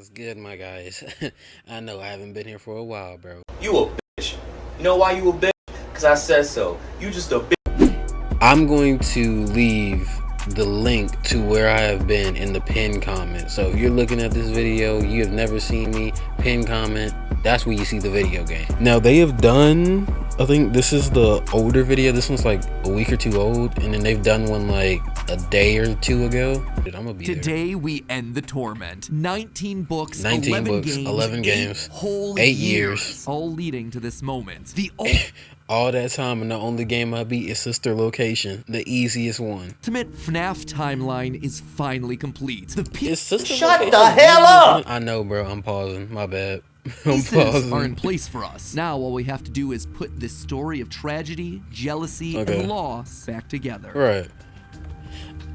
What's good, my guys? I know I haven't been here for a while, bro. You a bitch. You know why you a bitch? Because I said so. You just a bitch. I'm going to leave the link to where I have been in the pinned comment. So if you're looking at this video, you have never seen me, pinned comment, that's where you see the video game. Now they have done, I think this is the older video. This one's like a week or two old, and then they've done one like a day or two ago. Dude, I'm gonna be Today there. we end the torment. 19 books, 19 11 books, games, 11 games, 8 whole 8 years, all leading to this moment. The all that time, and the only game I beat is Sister Location, the easiest one. ultimate FNAF timeline is finally complete. Shut the hell up! I know, bro. I'm pausing. My bad. Pieces are in place for us. Now all we have to do is put this story of tragedy, jealousy, and loss back together. Right.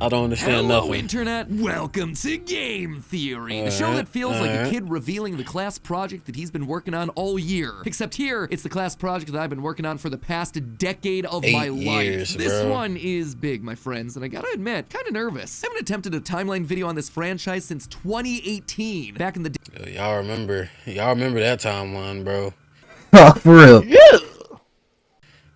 I don't understand Hello, nothing. Internet. Welcome to Game Theory, the show that feels like a kid revealing the class project that he's been working on all year. Except here, it's the class project that I've been working on for the past decade of my life. This one is big, my friends, and I gotta admit, kind of nervous. I haven't attempted a timeline video on this franchise since 2018. Back in the day. Y'all remember that timeline, bro. For real. Yeah.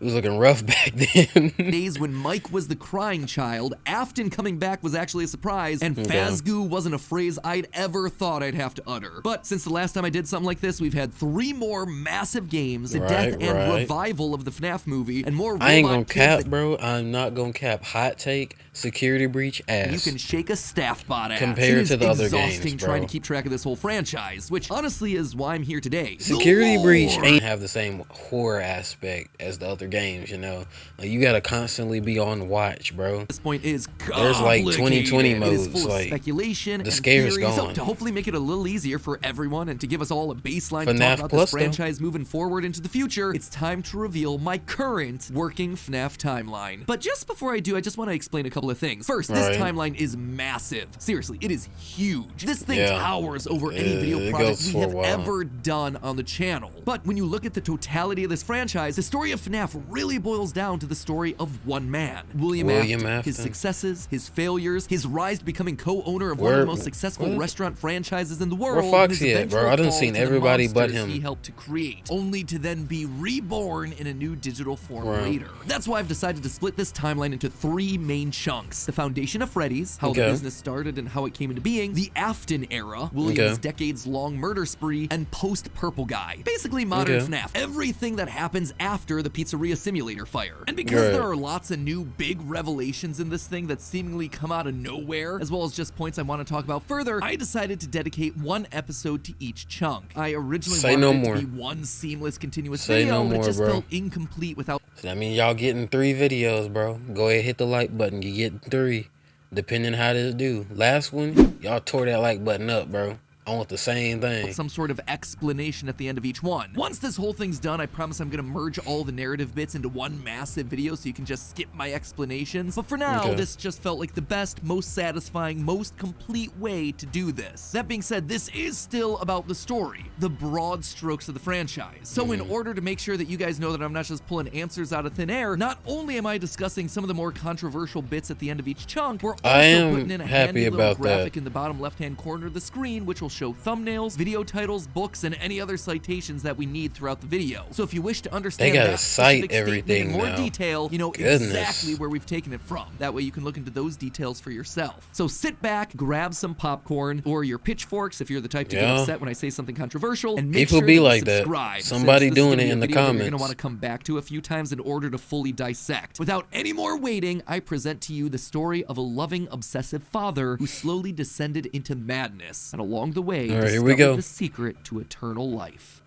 It was looking rough back then. Days when Mike was the crying child, Afton coming back was actually a surprise, and Fazgoo wasn't a phrase I'd ever thought I'd have to utter. But since the last time I did something like this, we've had 3 more massive games, a death and revival of the FNAF movie, and more robot I ain't gonna cap, bro. I'm not gonna cap. Hot take, security breach ass. You can shake a staff bot ass. Compared to the other games, bro. It's exhausting trying to keep track of this whole franchise, which honestly is why I'm here today. Security breach ain't have the same horror aspect as the other games, you know. Like, you gotta constantly be on watch, bro. This point is there's like 2020 modes, it is full like of speculation the scare's gone. So gone. to hopefully make it a little easier for everyone and to give us all a baseline to FNAF talk about Plus, this franchise moving forward into the future, it's time to reveal my current working FNAF timeline. But just before I do, I just want to explain a couple of things. First, this timeline is massive. Seriously, it is huge. This thing towers over any video project we have ever done on the channel. But when you look at the totality of this franchise, the story of FNAF really boils down to the story of one man, William Afton. His successes, his failures, his rise to becoming co-owner of one of the most successful restaurant franchises in the world. Where Foxy at, bro? I done seen everybody but him. He helped to create, only to then be reborn in a new digital form later. That's why I've decided to split this timeline into 3 main chunks: the foundation of Freddy's, how the business started and how it came into being; the Afton era, William's decades-long murder spree; and post-Purple Guy, basically modern FNAF, everything that happens after the pizzeria simulator fire. And because there are lots of new big revelations in this thing that seemingly come out of nowhere, as well as just points I want to talk about further, I decided to dedicate 1 episode to each chunk. I originally wanted it to be one seamless, continuous video, but it just felt incomplete without. I mean, y'all getting 3 videos, bro. Go ahead, hit the like button. You getting 3, depending how this do. Last one, y'all tore that like button up, bro. I want the same thing. Some sort of explanation at the end of each one. Once this whole thing's done, I promise I'm gonna merge all the narrative bits into one massive video so you can just skip my explanations. But for now, this just felt like the best, most satisfying, most complete way to do this. That being said, this is still about the story, the broad strokes of the franchise. So in order to make sure that you guys know that I'm not just pulling answers out of thin air, not only am I discussing some of the more controversial bits at the end of each chunk, we're also putting in a handy little graphic in the bottom left-hand corner of the screen, which will show thumbnails, video titles, books, and any other citations that we need throughout the video. So if you wish to understand that specific statement in more detail, you know exactly where we've taken it from. That way you can look into those details for yourself. So sit back, grab some popcorn or your pitchforks if you're the type to get upset when I say something controversial, and make sure you subscribe. Somebody doing it in the comments. You're gonna want to come back to a few times in order to fully dissect. Without any more waiting, I present to you the story of a loving, obsessive father who slowly descended into madness, and along the way here we go. The secret to eternal life.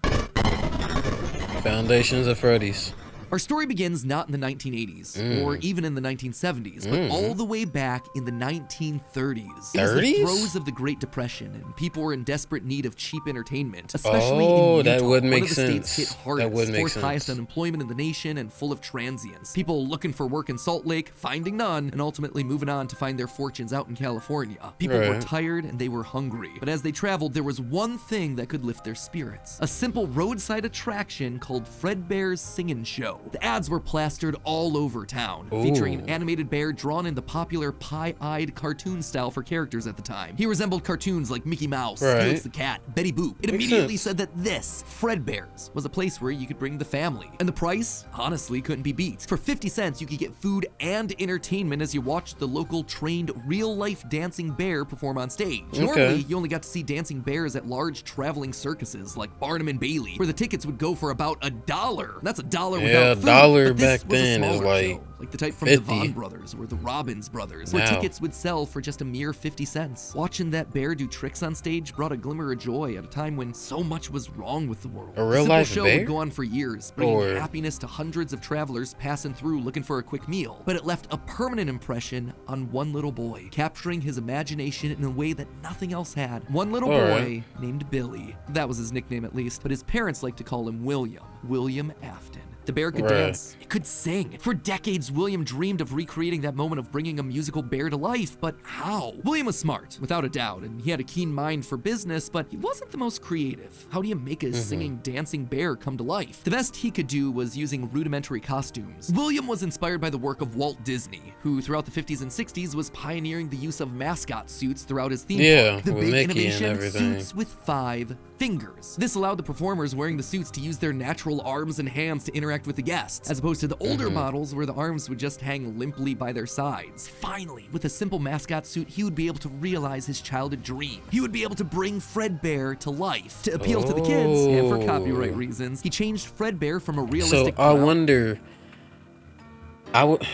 Foundations of Freddy's. Our story begins not in the 1980s, or even in the 1970s, but all the way back in the 1930s. It was the throes of the Great Depression, and people were in desperate need of cheap entertainment, especially in Utah, that would make one of the states hit hardest, that fourth highest unemployment in the nation, and full of transients. People looking for work in Salt Lake, finding none, and ultimately moving on to find their fortunes out in California. People were tired and they were hungry, but as they traveled, there was one thing that could lift their spirits: a simple roadside attraction called Fredbear's Singin' Show. The ads were plastered all over town, featuring an animated bear drawn in the popular pie-eyed cartoon style for characters at the time. He resembled cartoons like Mickey Mouse, Felix the Cat, Betty Boop. It immediately said that this, Fredbear's, was a place where you could bring the family. And the price, honestly, couldn't be beat. For 50 cents, you could get food and entertainment as you watched the local trained real-life dancing bear perform on stage. Normally, you only got to see dancing bears at large traveling circuses like Barnum and Bailey, where the tickets would go for about $1. That's $1 without food. $1 back then is like the type from 50. the Vaughn brothers or the Robbins brothers, where tickets would sell for just a mere 50 cents. Watching that bear do tricks on stage brought a glimmer of joy at a time when so much was wrong with the world. A real life show bear would go on for years, bringing happiness to hundreds of travelers passing through looking for a quick meal. But it left a permanent impression on one little boy, capturing his imagination in a way that nothing else had. One little boy named Billy. That was his nickname at least, but his parents liked to call him William Afton. The bear could dance, it could sing. For decades, William dreamed of recreating that moment of bringing a musical bear to life, but how? William was smart, without a doubt, and he had a keen mind for business, but he wasn't the most creative. How do you make a singing, dancing bear come to life? The best he could do was using rudimentary costumes. William was inspired by the work of Walt Disney, who throughout the 50s and 60s was pioneering the use of mascot suits throughout his theme park. The big innovation, suits with 5 fingers. This allowed the performers wearing the suits to use their natural arms and hands to interact with the guests, as opposed to the older models where the arms would just hang limply by their sides. Finally, with a simple mascot suit, he would be able to realize his childhood dream. He would be able to bring Fredbear to life. To appeal to the kids, and for copyright reasons, he changed Fredbear from a realistic I wonder,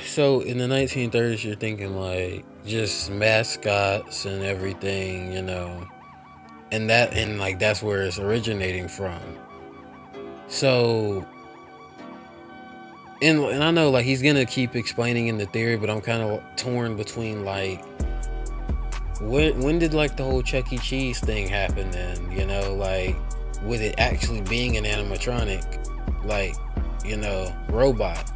so in the 1930s, you're thinking like just mascots and everything, you know, and like that's where it's originating from. So, and I know like he's gonna keep explaining in the theory, but I'm kind of torn between like when did like the whole Chuck E. Cheese thing happen then, you know, like with it actually being an animatronic, like, you know, robot.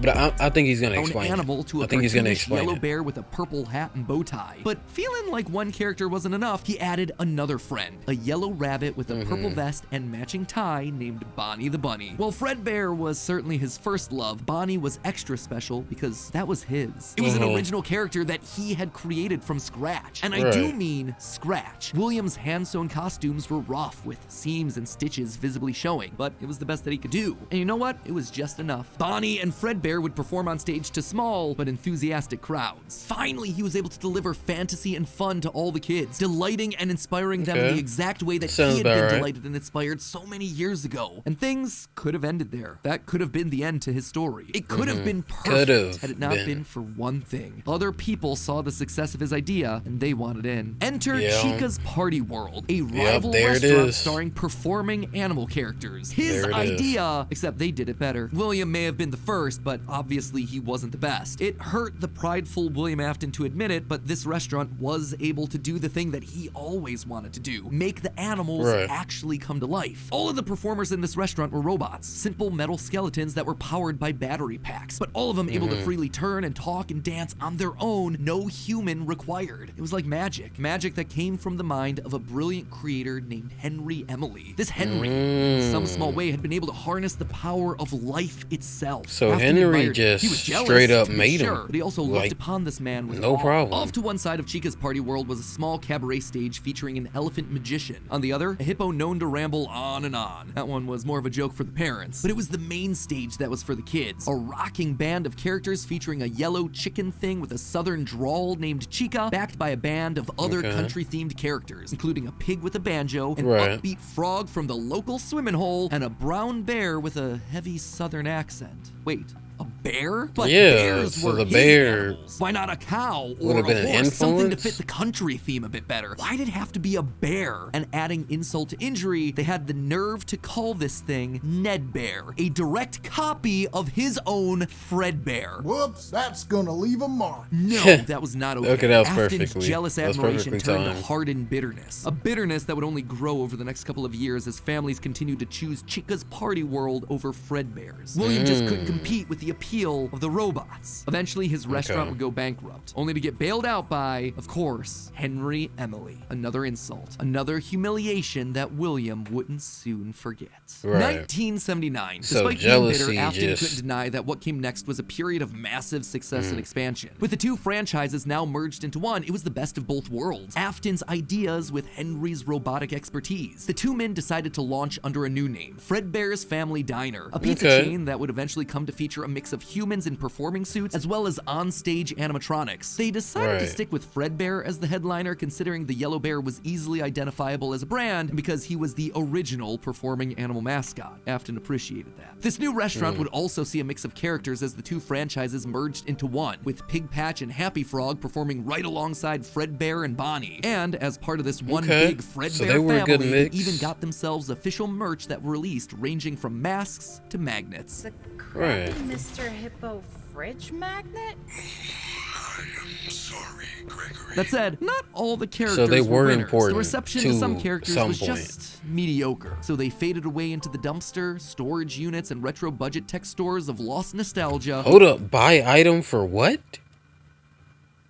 But I think he's gonna explain animal to a yellow bear with a purple hat and bow tie. But feeling like one character wasn't enough, he added another friend, a yellow rabbit with a purple vest and matching tie named Bonnie the Bunny. While Fredbear was certainly his first love, Bonnie was extra special because that was his. It was an original character that he had created from scratch. And I do mean scratch. William's hand-sewn costumes were rough with seams and stitches visibly showing, but it was the best that he could do. And you know what? It was just enough. Bonnie and Fredbear would perform on stage to small but enthusiastic crowds. Finally, he was able to deliver fantasy and fun to all the kids, delighting and inspiring them in the exact way that he had been delighted and inspired so many years ago. And things could have ended there. That could have been the end to his story. It could have been perfect had it not been for one thing. Other people saw the success of his idea and they wanted in. Enter Chica's Party World, a rival restaurant starring performing animal characters. His idea, except they did it better. William may have been the first, but obviously he wasn't the best. It hurt the prideful William Afton to admit it, but this restaurant was able to do the thing that he always wanted to do, make the animals actually come to life. All of the performers in this restaurant were robots, simple metal skeletons that were powered by battery packs, but all of them able to freely turn and talk and dance on their own, no human required. It was like magic that came from the mind of a brilliant creator named Henry Emily. This Henry, in some small way, had been able to harness the power of life itself. So Henry just straight up made him. But he also looked upon this man with no problem. Off to one side of Chica's Party World was a small cabaret stage featuring an elephant magician. On the other, a hippo known to ramble on and on. That one was more of a joke for the parents. But it was the main stage that was for the kids. A rocking band of characters featuring a yellow chicken thing with a southern drawl named Chica, backed by a band of other country-themed characters, including a pig with a banjo, an upbeat frog from the local swimming hole, and a brown bear with a heavy southern accent. Wait, a bear? But bears were his animals. Why not a cow or a horse? Something to fit the country theme a bit better. Why did it have to be a bear? And adding insult to injury, they had the nerve to call this thing Ned Bear, a direct copy of his own Fredbear. Whoops, that's gonna leave a mark. No, that was not okay. Okay, that was Afton's perfectly. jealous admiration turned to hardened bitterness. A bitterness that would only grow over the next couple of years as families continued to choose Chica's Party World over Fredbear's. William just couldn't compete with the appeal appeal of the robots. Eventually, his restaurant would go bankrupt, only to get bailed out by, of course, Henry Emily. Another insult, another humiliation that William wouldn't soon forget. 1979. So Despite being bitter, jealousy Afton couldn't deny that what came next was a period of massive success and expansion. With the two franchises now merged into one, it was the best of both worlds. Afton's ideas with Henry's robotic expertise. The two men decided to launch under a new name, Fredbear's Family Diner, a pizza chain that would eventually come to feature a mix of humans in performing suits as well as on-stage animatronics. They decided to stick with Fredbear as the headliner, considering the yellow bear was easily identifiable as a brand and because he was the original performing animal mascot. Afton appreciated that. This new restaurant would also see a mix of characters as the two franchises merged into one, with Pig Patch and Happy Frog performing right alongside Fredbear and Bonnie. And as part of this one big Fredbear family, they even got themselves official merch that were released, ranging from masks to magnets. The crappy Mr. Hippo fridge magnet? I am sorry, Gregory. That said, not all the characters were winners. The reception to some characters was just mediocre, so they faded away into the dumpster, storage units, and retro budget tech stores of lost nostalgia. Hold up, buy item for what?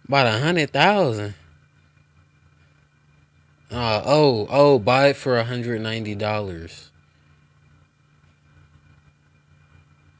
About 100,000. Buy it for $190.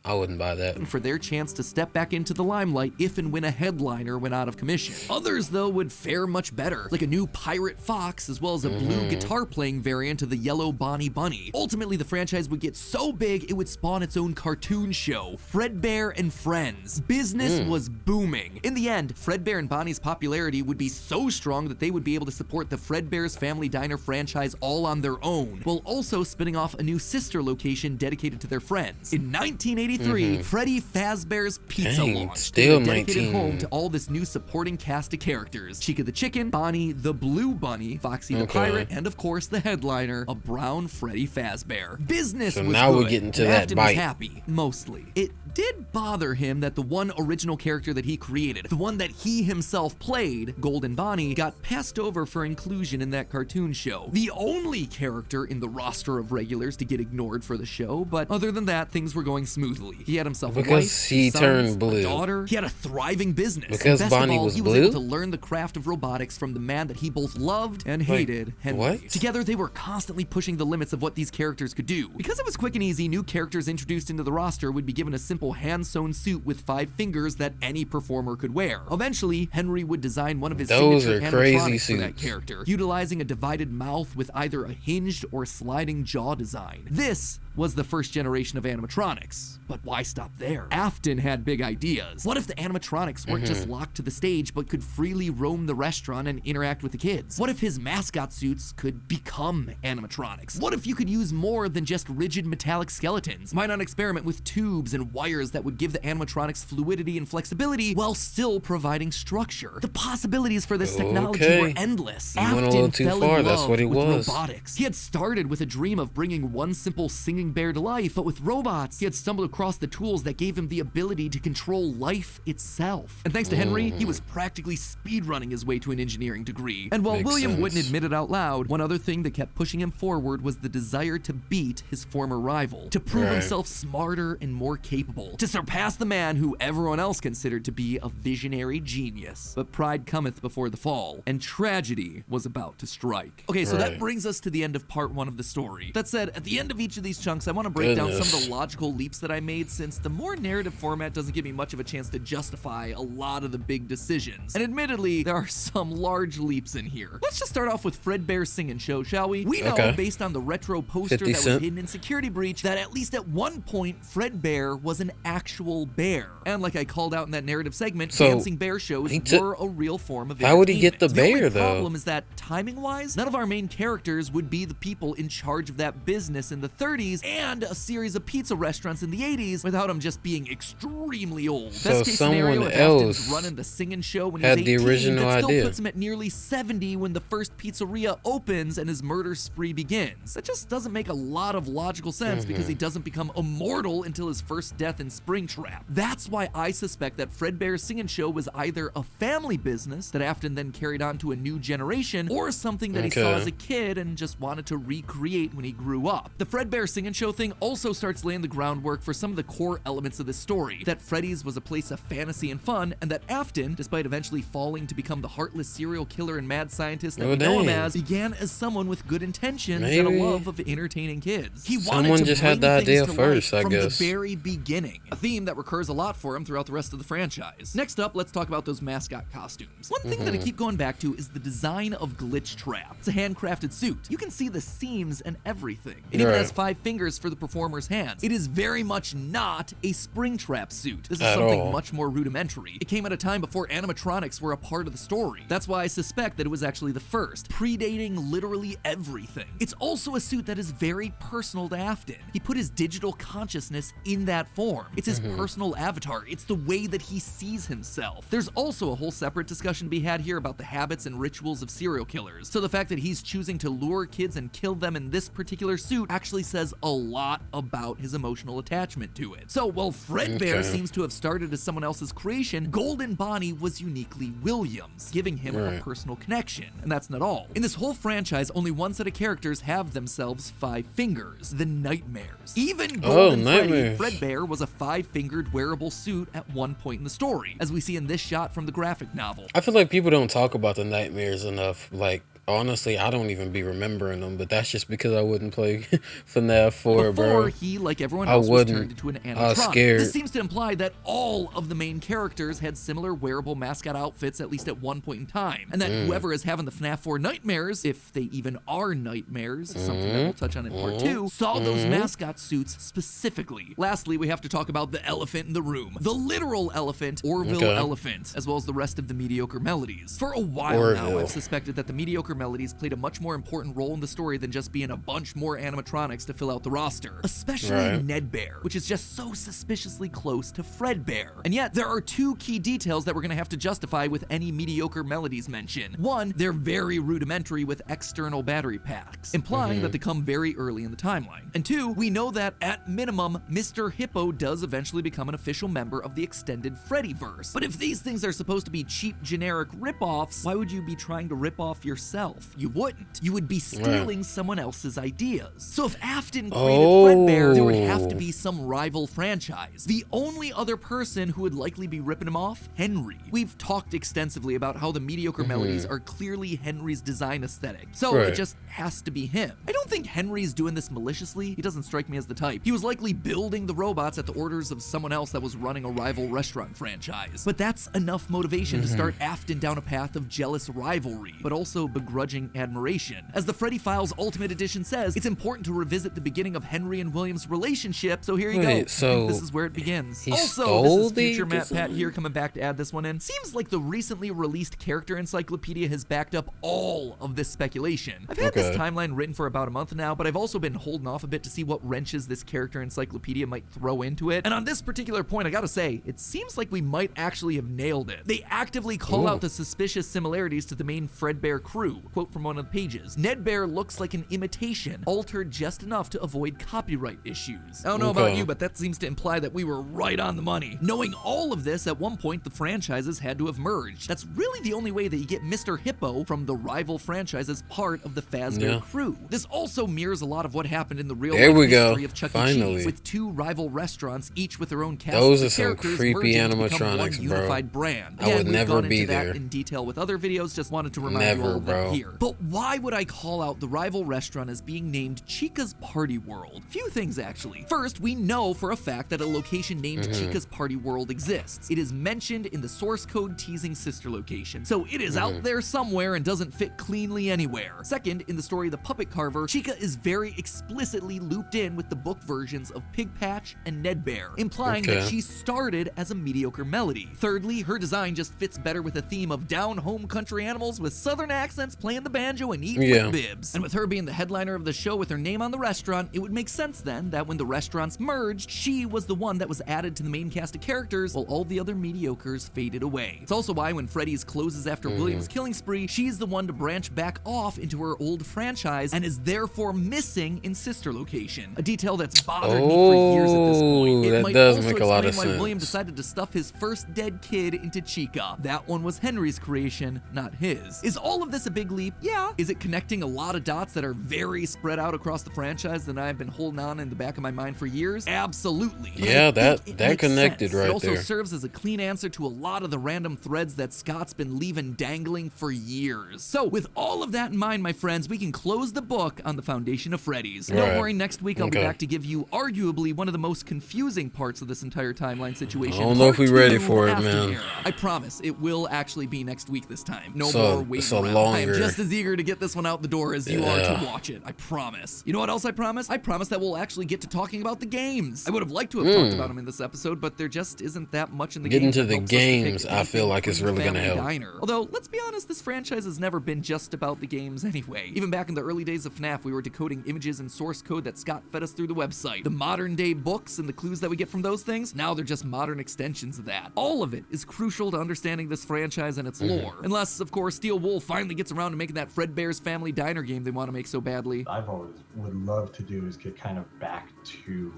I wouldn't buy that. For their chance to step back into the limelight if and when a headliner went out of commission. Others, though, would fare much better, like a new Pirate Fox, as well as a blue guitar-playing variant of the yellow Bonnie Bunny. Ultimately, the franchise would get so big, it would spawn its own cartoon show, Fredbear and Friends. Business was booming. In the end, Fredbear and Bonnie's popularity would be so strong that they would be able to support the Fredbear's Family Diner franchise all on their own, while also spinning off a new sister location dedicated to their friends. In 1983, Freddy Fazbear's Pizza launched, still a dedicated home to all this new supporting cast of characters: Chica the Chicken, Bonnie the Blue Bunny, Foxy the Pirate, and of course the headliner, a brown Freddy Fazbear. Business was now good. we're getting to Afton that bite. was happy, mostly. It did bother him that the one original character that he created, the one that he himself played, Golden Bonnie, got passed over for inclusion in that cartoon show. The only character in the roster of regulars to get ignored for the show, but other than that, things were going smoothly. He had himself a wife, he sons, turned blue. a daughter. He had a thriving business. Because and best Bonnie of all, was he was blue? able to learn the craft of robotics from the man that he both loved and hated, Henry. What? Together, they were constantly pushing the limits of what these characters could do. Because it was quick and easy, new characters introduced into the roster would be given a simple hand-sewn suit with 5 fingers that any performer could wear. Eventually, Henry would design one of his signature animatronics for that character, utilizing a divided mouth with either a hinged or sliding jaw design. This was the first generation of animatronics. But why stop there? Afton had big ideas. What if the animatronics weren't just locked to the stage but could freely roam the restaurant and interact with the kids? What if his mascot suits could become animatronics? What if you could use more than just rigid metallic skeletons? Why not experiment with tubes and wires that would give the animatronics fluidity and flexibility while still providing structure? The possibilities for this technology were endless. He went a little too far. That's what he was. Robotics. He had started with a dream of bringing one simple singing bear to life, but with robots, he had stumbled across the tools that gave him the ability to control life itself. And thanks to Henry, he was practically speedrunning his way to an engineering degree. And while William wouldn't admit it out loud, one other thing that kept pushing him forward was the desire to beat his former rival, to prove himself smarter and more capable, to surpass the man who everyone else considered to be a visionary genius. But pride cometh before the fall, and tragedy was about to strike. Okay, so that brings us to the end of part 1 of the story. That said, at the end of each of these chunks, I want to break down some of the logical leaps that I made, since the more narrative format doesn't give me much of a chance to justify a lot of the big decisions. And admittedly, there are some large leaps in here. Let's just start off with Fredbear's Singing Show, shall we? We know, based on the retro poster that was hidden in Security Breach, that at least at one point, Fredbear was an actual bear. And like I called out in that narrative segment, dancing bear shows were a real form of entertainment. How would he get the bear, The problem is that, timing-wise, none of our main characters would be the people in charge of that business in the 30s and a series of pizza restaurants in the 80s without him just being extremely old. So Best case scenario, if Afton's running the singing show when he was 18, that still puts him at nearly 70 when the first pizzeria opens and his murder spree begins. That just doesn't make a lot of logical sense because he doesn't become immortal until his first death death in Springtrap. That's why I suspect that Fredbear's Singin' Show was either a family business that Afton then carried on to a new generation, or something that he saw as a kid and just wanted to recreate when he grew up. The Fredbear Singin' Show thing also starts laying the groundwork for some of the core elements of this story, that Freddy's was a place of fantasy and fun, and that Afton, despite eventually falling to become the heartless serial killer and mad scientist that we know him as, began as someone with good intentions and a love of entertaining kids. He wanted to just bring had the things idea to first, life I from guess. the very beginning, a theme that recurs a lot for him throughout the rest of the franchise. Next up, let's talk about those mascot costumes. One thing that I keep going back to is the design of Glitch Trap. It's a handcrafted suit. You can see the seams and everything. It even has 5 fingers for the performer's hands. It is very much not a Springtrap suit. This is something much more rudimentary. It came at a time before animatronics were a part of the story. That's why I suspect that it was actually the first, predating literally everything. It's also a suit that is very personal to Afton. He put his digital consciousness in that form. It's his personal avatar. It's the way that he sees himself. There's also a whole separate discussion to be had here about the habits and rituals of serial killers. So the fact that he's choosing to lure kids and kill them in this particular suit actually says a lot about his emotional attachment to it. So while Fredbear seems to have started as someone else's creation, Golden Bonnie was uniquely Williams, giving him a personal connection. And that's not all. In this whole franchise, only one set of characters have themselves 5 fingers, the Nightmares. Even Golden Freddy, Fredbear was a 5-fingered wearable suit at one point in the story, as we see in this shot from the graphic novel. I feel like people don't talk about the Nightmares enough. Like, honestly, I don't even be remembering them, but that's just because I wouldn't play FNAF 4, bro. Before he, like everyone else, was turned into an animatronic. I was scared. This seems to imply that all of the main characters had similar wearable mascot outfits at least at one point in time, and that whoever is having the FNAF 4 nightmares, if they even are nightmares, something that we'll touch on in part 2, saw those mascot suits specifically. Lastly, we have to talk about the elephant in the room. The literal elephant, Orville Elephant, as well as the rest of the mediocre melodies. For a while now, I've suspected that the mediocre melodies played a much more important role in the story than just being a bunch more animatronics to fill out the roster, especially Ned Bear, which is just so suspiciously close to Fredbear. And yet, there are 2 key details that we're gonna have to justify with any mediocre melodies mention. One, they're very rudimentary with external battery packs, implying that they come very early in the timeline. And 2, we know that at minimum, Mr. Hippo does eventually become an official member of the extended Freddyverse. But if these things are supposed to be cheap, generic rip-offs, why would you be trying to rip off yourself? You wouldn't. You would be stealing someone else's ideas. So if Afton created Fredbear, there would have to be some rival franchise. The only other person who would likely be ripping him off, Henry. We've talked extensively about how the mediocre melodies are clearly Henry's design aesthetic, so it just has to be him. I don't think Henry's doing this maliciously. He doesn't strike me as the type. He was likely building the robots at the orders of someone else that was running a rival restaurant franchise. But that's enough motivation to start Afton down a path of jealous rivalry, but also begrudging admiration. As the Freddy Files Ultimate Edition says, it's important to revisit the beginning of Henry and William's relationship, so here you go. So this is where it begins. Also, this is future matpat here coming back to add this one in. Seems like the recently released character encyclopedia has backed up all of this speculation. I've had this timeline written for about a month now, but I've also been holding off a bit to see what wrenches this character encyclopedia might throw into it. And on this particular point, I gotta say, it seems like we might actually have nailed it. They actively call out the suspicious similarities to the main Fredbear crew. Quote from one of the pages: Ned Bear looks like an imitation, altered just enough to avoid copyright issues. I don't know about you, but that seems to imply that we were right on the money. Knowing all of this, at one point the franchises had to have merged. That's really the only way that you get Mr. Hippo from the rival franchise as part of the Fazbear crew. This also mirrors a lot of what happened in the real life history of Chuck E. Cheese, with 2 rival restaurants, each with their own cast of characters, creepy animatronics, one unified brand. I would never be there. That in detail with other videos, just wanted to remind you all of that here. But why would I call out the rival restaurant as being named Chica's Party World? Few things, actually. First, we know for a fact that a location named Chica's Party World exists. It is mentioned in the source code teasing sister location, so it is out there somewhere and doesn't fit cleanly anywhere. Second, in the story The Puppet Carver, Chica is very explicitly looped in with the book versions of Pig Patch and Ned Bear, implying that she started as a mediocre melody. Thirdly, her design just fits better with a theme of down-home country animals with southern accents starts playing the banjo and eating with Bibs. And with her being the headliner of the show with her name on the restaurant, it would make sense then that when the restaurants merged, she was the one that was added to the main cast of characters while all the other mediocres faded away. It's also why when Freddy's closes after William's killing spree, she's the one to branch back off into her old franchise and is therefore missing in sister location. A detail that's bothered me for years at this point. It might does also make a lot of explain why sense. William decided to stuff his first dead kid into Chica. That one was Henry's creation, not his. Is all of this a big leap? Yeah. Is it connecting a lot of dots that are very spread out across the franchise that I've been holding on in the back of my mind for years? Absolutely. Yeah, that connected sense. right It also there. serves as a clean answer to a lot of the random threads that Scott's been leaving dangling for years. So with all of that in mind, my friends, we can close the book on the foundation of Freddy's. Right. Don't worry, next week I'll be Okay. back to give you arguably one of the most confusing parts of this entire timeline situation. I don't know if Part we ready 2, for it, After man. Era. I promise it will actually be next week this time. No So- more waiting so around. I am longer. just as eager to get this one out the door as you are Yeah. to watch it. I promise. You know what else I promise? I promise that we'll actually get to talking about the games. I would have liked to have talked about them in this episode, but there just isn't that much in the Getting games to that the helps us to pick games, I feel anything like it's from really gonna Family help. Diner. Although, let's be honest, this franchise has never been just about the games anyway. Even back in the early days of FNAF, we were decoding images and source code that Scott fed us through the website. The modern day books and the clues that we get from those things, now they're just modern extensions of that. All of it is crucial to understanding this franchise and its lore. Unless, of course, Steel Wool finally gets around to making that Fredbear's Family Diner game they want to make so badly. I've always would love to do is get kind of back to,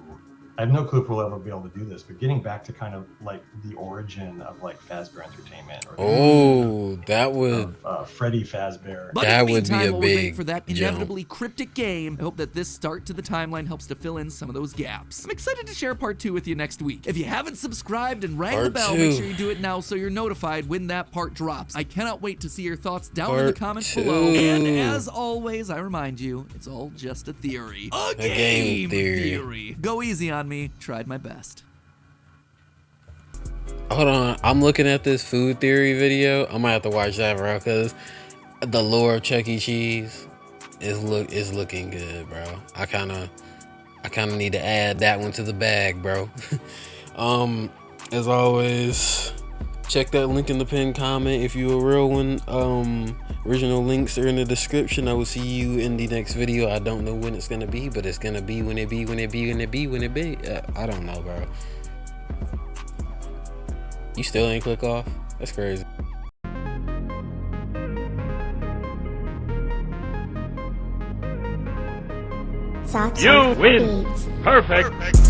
I have no clue if we'll ever be able to do this, but getting back to kind of like the origin of like Fazbear Entertainment. Or That would Freddy Fazbear. But That in the would be meantime, a while we wait big for that jump. inevitably cryptic game, I hope that this start to the timeline helps to fill in some of those gaps. I'm excited to share part 2 with you next week. If you haven't subscribed and rang the Part bell, 2. make sure you do it now so you're notified when that part drops. I cannot wait to see your thoughts down in the Part comments 2. below. And as always, I remind you, it's all just a theory. A game theory. Go easy on me. Tried my best. Hold on, I'm looking at this food theory video. I might have to watch that, bro, because the lore of Chuck E. Cheese is looking good, bro. I kind of need to add that one to the bag, bro. As always, check that link in the pinned comment if you a real one. Original links are in the description. I will see you in the next video. I don't know when it's gonna be, but it's gonna be when it be. I don't know, bro. You still ain't click off? That's crazy. You win. Perfect.